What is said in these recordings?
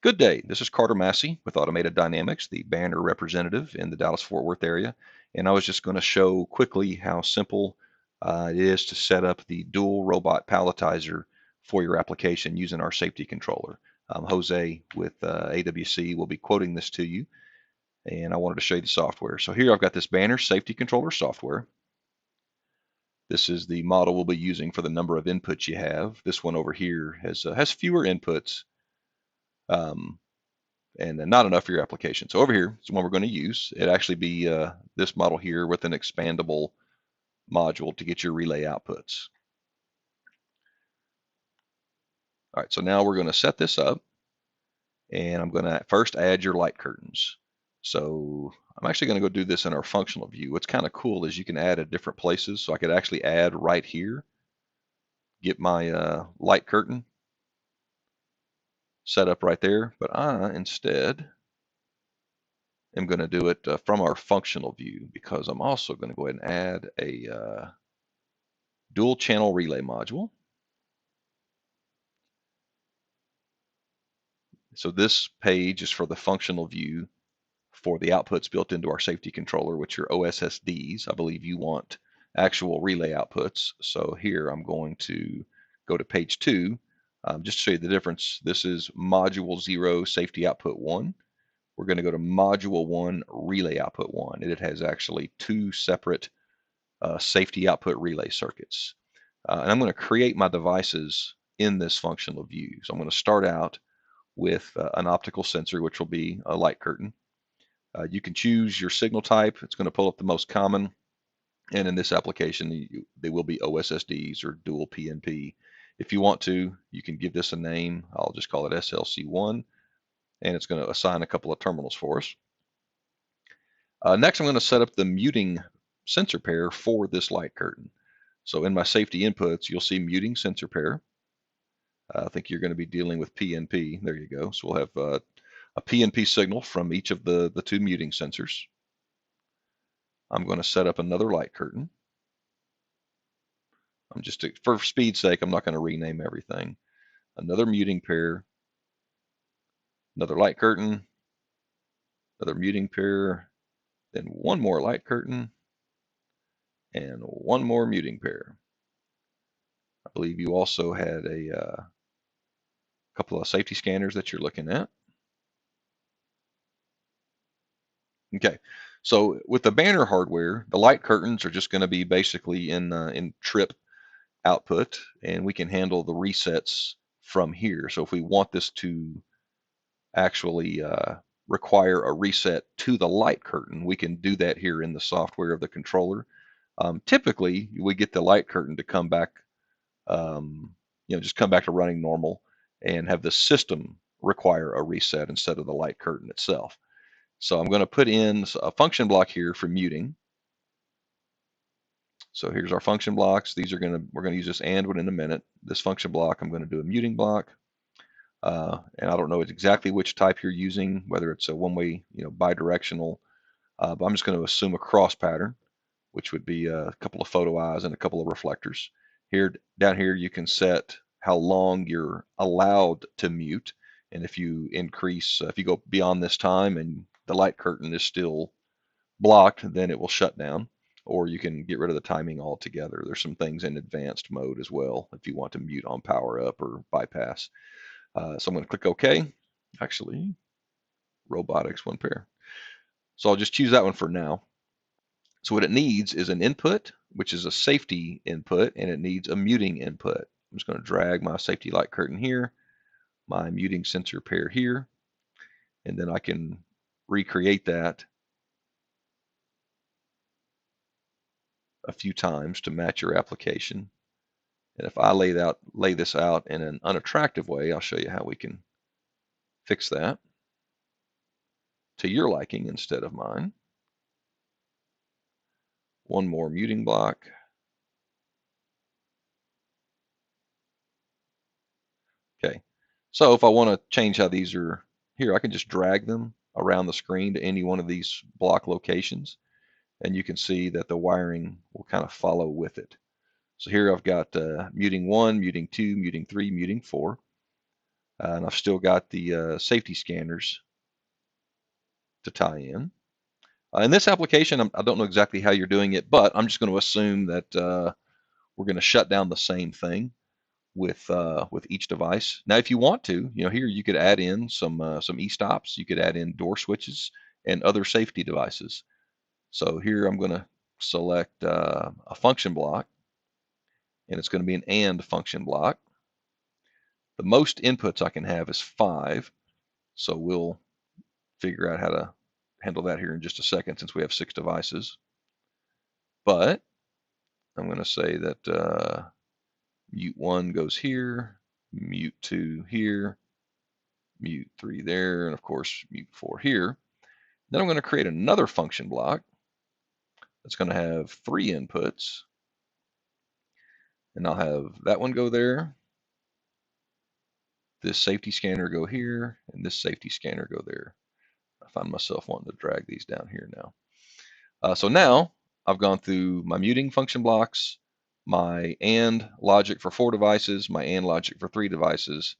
Good day. This is Carter Massey with Automated Dynamics, the banner representative in the Dallas-Fort Worth area. And I was just going to show quickly how simple it is to set up the dual robot palletizer for your application using our safety controller. Jose with AWC will be quoting this to you, and I wanted to show you the software. So here I've got this banner safety controller software. This is the model we'll be using for the number of inputs you have. This one over here has fewer inputs. And then not enough for your application. So over here is the one we're going to use. It'd actually be this model here with an expandable module to get your relay outputs. All right, so now we're going to set this up, and I'm going to first add your light curtains. So I'm actually going to go do this in our functional view. What's kind of cool is you can add at different places. So I could actually add right here, get my light curtain set up right there, but I instead am going to do it from our functional view because I'm also going to go ahead and add a dual channel relay module. So this page is for the functional view for the outputs built into our safety controller, which are OSSDs. I believe you want actual relay outputs. So here I'm going to go to page 2, just to show you the difference. This is module 0 safety output 1. We're going to go to module 1 relay output 1. It has actually 2 separate safety output relay circuits. And I'm going to create my devices in this functional view. So I'm going to start out with an optical sensor, which will be a light curtain. You can choose your signal type. It's going to pull up the most common. And in this application, they will be OSSDs or dual PNP. If you want to, you can give this a name. I'll just call it SLC1, and it's going to assign a couple of terminals for us. Next, I'm going to set up the muting sensor pair for this light curtain. So in my safety inputs, you'll see muting sensor pair. I think you're going to be dealing with PNP. There you go. So we'll have a PNP signal from each of the 2 muting sensors. I'm going to set up another light curtain. For speed's sake, I'm not going to rename everything. Another muting pair, another light curtain, another muting pair, then one more light curtain, and one more muting pair. I believe you also had a couple of safety scanners that you're looking at. Okay, so with the banner hardware, the light curtains are just going to be basically in trip output, and we can handle the resets from here. So if we want this to actually require a reset to the light curtain, we can do that here in the software of the controller. Typically, we get the light curtain to come back, just come back to running normal and have the system require a reset instead of the light curtain itself. So I'm going to put in a function block here for muting. So here's our function blocks. We're going to use this and one in a minute. This function block, I'm going to do a muting block. And I don't know exactly which type you're using, whether it's a one-way, bidirectional, but I'm just going to assume a cross pattern, which would be a couple of photo eyes and a couple of reflectors. Down here, you can set how long you're allowed to mute. And if you if you go beyond this time and the light curtain is still blocked, then it will shut down. Or you can get rid of the timing altogether. There's some things in advanced mode as well if you want to mute on power up or bypass. So I'm going to click OK. Actually, robotics one pair. So I'll just choose that one for now. So what it needs is an input, which is a safety input, and it needs a muting input. I'm just going to drag my safety light curtain here, my muting sensor pair here, and then I can recreate that a few times to match your application. And if I lay this out in an unattractive way, I'll show you how we can fix that to your liking instead of mine. One more muting block. Okay, so if I want to change how these are here, I can just drag them around the screen to any one of these block locations, and you can see that the wiring will kind of follow with it. So here I've got muting 1, muting 2, muting 3, muting 4. And I've still got the safety scanners to tie in. In this application, I don't know exactly how you're doing it, but I'm just going to assume that we're going to shut down the same thing with each device. Now, if you want to, here you could add in some e-stops. You could add in door switches and other safety devices. So here I'm going to select a function block, and it's going to be an AND function block. The most inputs I can have is 5, so we'll figure out how to handle that here in just a second since we have 6 devices. But I'm going to say that mute 1 goes here, mute 2 here, mute 3 there, and of course mute 4 here. Then I'm going to create another function block that's going to have 3 inputs, and I'll have that one go there, this safety scanner go here, and this safety scanner go there. I find myself wanting to drag these down here now. So now I've gone through my muting function blocks, my AND logic for 4 devices, my AND logic for 3 devices,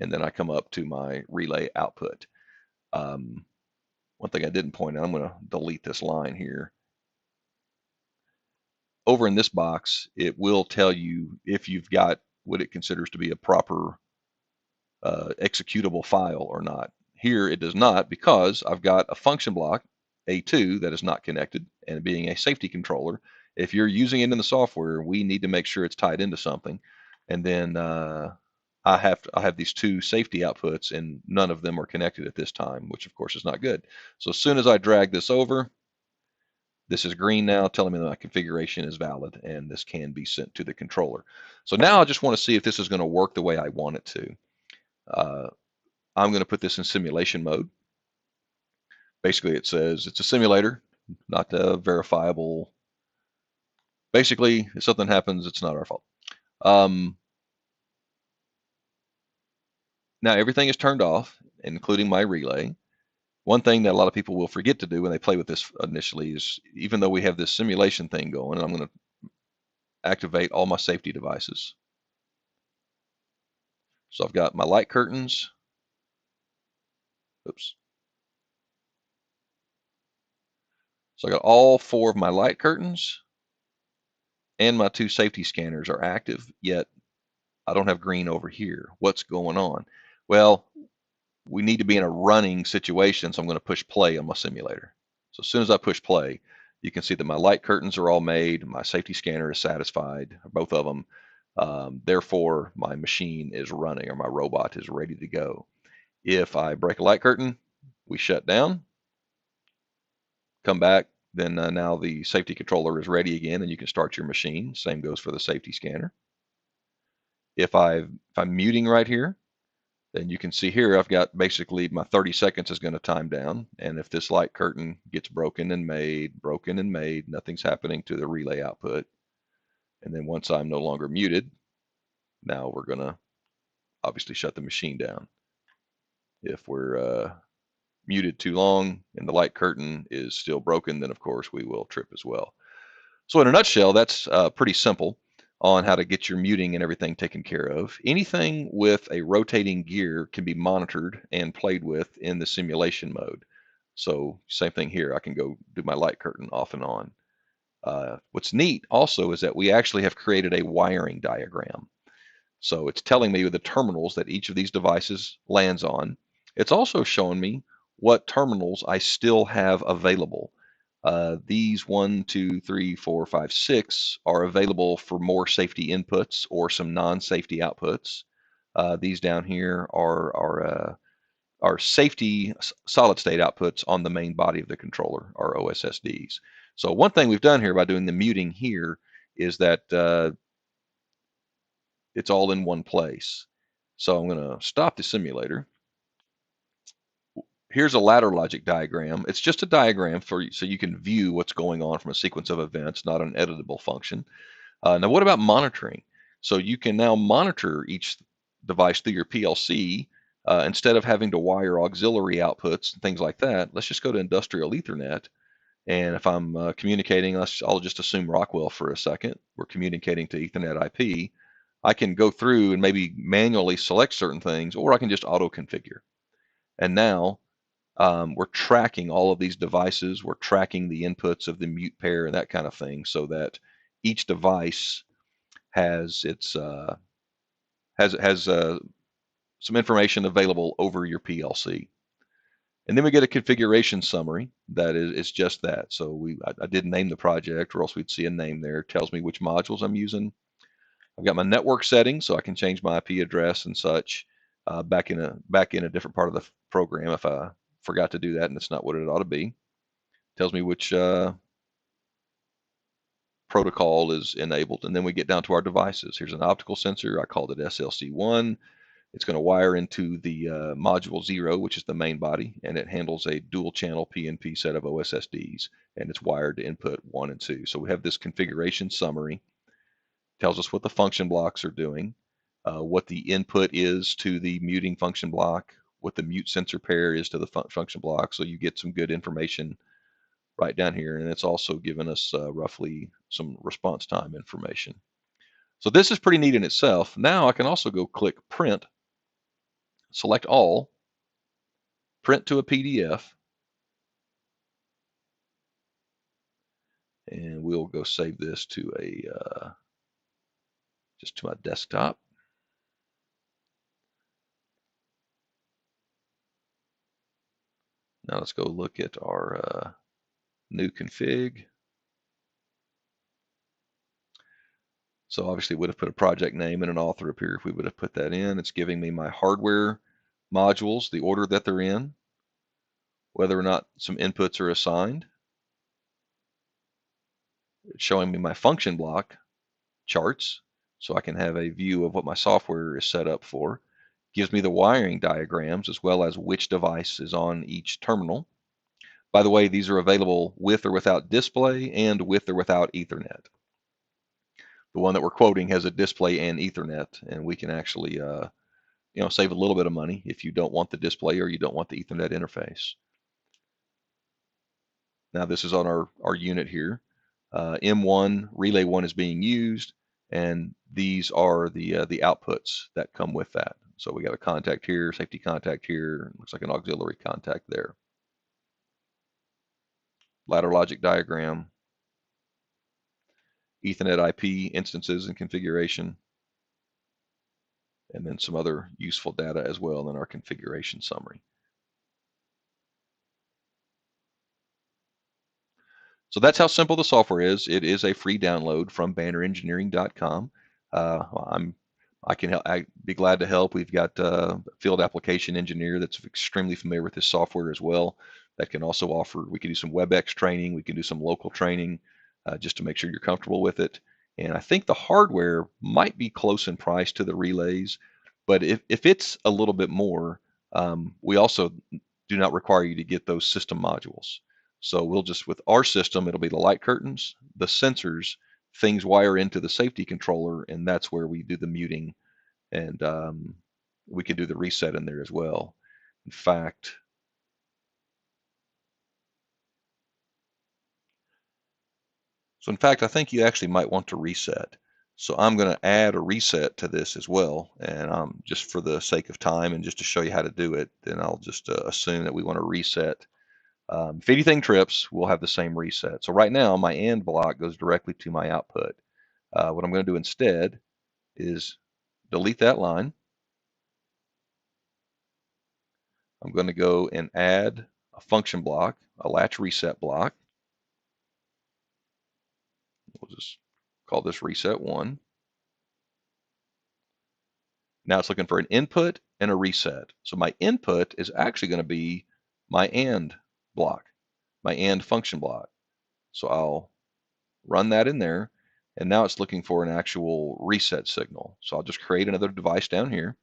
and then I come up to my relay output. One thing I didn't point out, I'm going to delete this line here. Over in this box, it will tell you if you've got what it considers to be a proper executable file or not. Here it does not, because I've got a function block, A2, that is not connected, and being a safety controller, if you're using it in the software, we need to make sure it's tied into something. And then I have these 2 safety outputs, and none of them are connected at this time, which of course is not good. So as soon as I drag this over, this is green now, telling me that my configuration is valid, and this can be sent to the controller. So now I just want to see if this is going to work the way I want it to. I'm going to put this in simulation mode. Basically, it says it's a simulator, not verifiable. Basically, if something happens, it's not our fault. Now everything is turned off, including my relay. One thing that a lot of people will forget to do when they play with this initially is, even though we have this simulation thing going, I'm going to activate all my safety devices. So I've got my light curtains. Oops. So I got all 4 of my light curtains, and my 2 safety scanners are active, yet I don't have green over here. What's going on? Well, we need to be in a running situation, so I'm going to push play on my simulator. So as soon as I push play, you can see that my light curtains are all made, my safety scanner is satisfied, both of them. Therefore, my machine is running, or my robot is ready to go. If I break a light curtain, we shut down, come back, then now the safety controller is ready again, and you can start your machine. Same goes for the safety scanner. If I'm muting right here, then you can see here I've got basically my 30 seconds is going to time down, and if this light curtain gets broken and made, nothing's happening to the relay output. And then once I'm no longer muted, now we're going to obviously shut the machine down. If we're muted too long and the light curtain is still broken, then of course we will trip as well. So in a nutshell, that's pretty simple on how to get your muting and everything taken care of. Anything with a rotating gear can be monitored and played with in the simulation mode. So same thing here, I can go do my light curtain off and on. What's neat also is that we actually have created a wiring diagram. So it's telling me the terminals that each of these devices lands on. It's also showing me what terminals I still have available. These 1, 2, 3, 4, 5, 6 are available for more safety inputs or some non-safety outputs. These down here are safety solid state outputs on the main body of the controller, our OSSDs. So one thing we've done here by doing the muting here is that it's all in one place. So I'm going to stop the simulator. Here's a ladder logic diagram. It's just a diagram so you can view what's going on from a sequence of events, not an editable function. Now, what about monitoring? So you can now monitor each device through your PLC instead of having to wire auxiliary outputs and things like that. Let's just go to industrial Ethernet. And if I'm communicating, I'll just assume Rockwell for a second. We're communicating to Ethernet IP. I can go through and maybe manually select certain things, or I can just auto configure. And now we're tracking all of these devices. We're tracking the inputs of the mute pair and that kind of thing, so that each device has its has some information available over your PLC. And then we get a configuration summary that is just that. So I didn't name the project, or else we'd see a name there. It tells me which modules I'm using. I've got my network settings, so I can change my IP address and such back in a different part of the program if I forgot to do that and it's not what it ought to be. It tells me which protocol is enabled, and then we get down to our devices. Here's an optical sensor. I called it SLC1. It's going to wire into the module 0, which is the main body, and it handles a dual channel PNP set of OSSDs, and it's wired to input 1 and 2. So we have this configuration summary. Tells us what the function blocks are doing, what the input is to the muting function block, what the mute sensor pair is to the function block. So you get some good information right down here, and it's also given us roughly some response time information. So this is pretty neat in itself. Now I can also go click print, select all, print to a PDF, and we'll go save this to just to my desktop. Now let's go look at our new config. So obviously, we would have put a project name and an author up here if we would have put that in. It's giving me my hardware modules, the order that they're in, whether or not some inputs are assigned. It's showing me my function block charts, so I can have a view of what my software is set up for. Gives me the wiring diagrams as well as which device is on each terminal. By the way, these are available with or without display and with or without Ethernet. The one that we're quoting has a display and Ethernet, and we can actually save a little bit of money if you don't want the display or you don't want the Ethernet interface. Now this is on our unit here. M1 relay 1 is being used, and these are the outputs that come with that. So we got a contact here, safety contact here, looks like an auxiliary contact there. Ladder logic diagram, Ethernet IP instances and configuration, and then some other useful data as well in our configuration summary. So that's how simple the software is. It is a free download from bannerengineering.com. I can help. I'd be glad to help. We've got a field application engineer that's extremely familiar with this software as well. That can also offer. We can do some WebEx training. We can do some local training, just to make sure you're comfortable with it. And I think the hardware might be close in price to the relays, but if it's a little bit more, we also do not require you to get those system modules. So we'll just, with our system, it'll be the light curtains, the sensors, things wire into the safety controller, and that's where we do the muting, and we can do the reset in there as well. In fact, I think you actually might want to reset. So I'm going to add a reset to this as well, and just for the sake of time and just to show you how to do it, then I'll just assume that we want to reset. If anything trips, we'll have the same reset. So right now, my AND block goes directly to my output. What I'm going to do instead is delete that line. I'm going to go and add a function block, a latch reset block. We'll just call this reset 1. Now it's looking for an input and a reset. So my input is actually going to be my AND block, my AND function block. So I'll run that in there, and now it's looking for an actual reset signal. So I'll just create another device down here.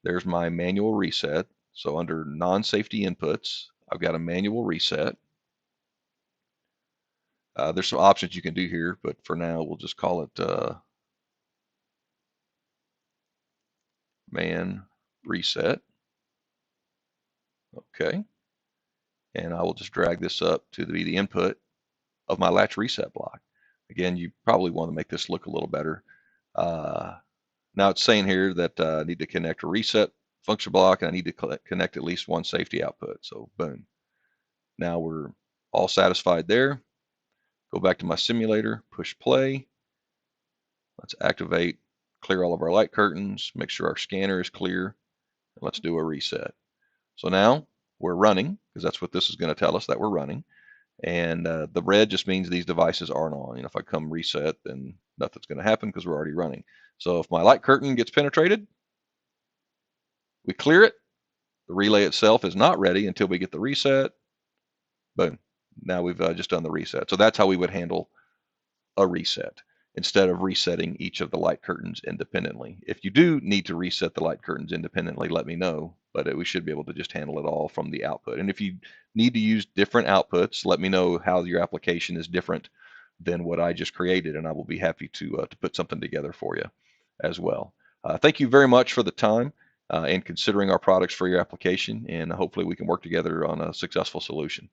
There's my manual reset. So under non-safety inputs, I've got a manual reset. There's some options you can do here, but for now, we'll just call it man reset. Okay. And I will just drag this up to be the input of my latch reset block. Again, you probably want to make this look a little better. Now it's saying here that I need to connect a reset function block, and I need to connect at least one safety output. So boom. Now we're all satisfied there. Go back to my simulator, push play. Let's activate, clear all of our light curtains, make sure our scanner is clear, and let's do a reset. So now we're running, because that's what this is going to tell us, that we're running. And the red just means these devices aren't on. If I come reset, then nothing's going to happen because we're already running. So if my light curtain gets penetrated, we clear it. The relay itself is not ready until we get the reset. Boom. Now we've just done the reset. So that's how we would handle a reset instead of resetting each of the light curtains independently. If you do need to reset the light curtains independently, let me know, but we should be able to just handle it all from the output. And if you need to use different outputs, let me know how your application is different than what I just created, and I will be happy to put something together for you as well. Thank you very much for the time and considering our products for your application, and hopefully we can work together on a successful solution.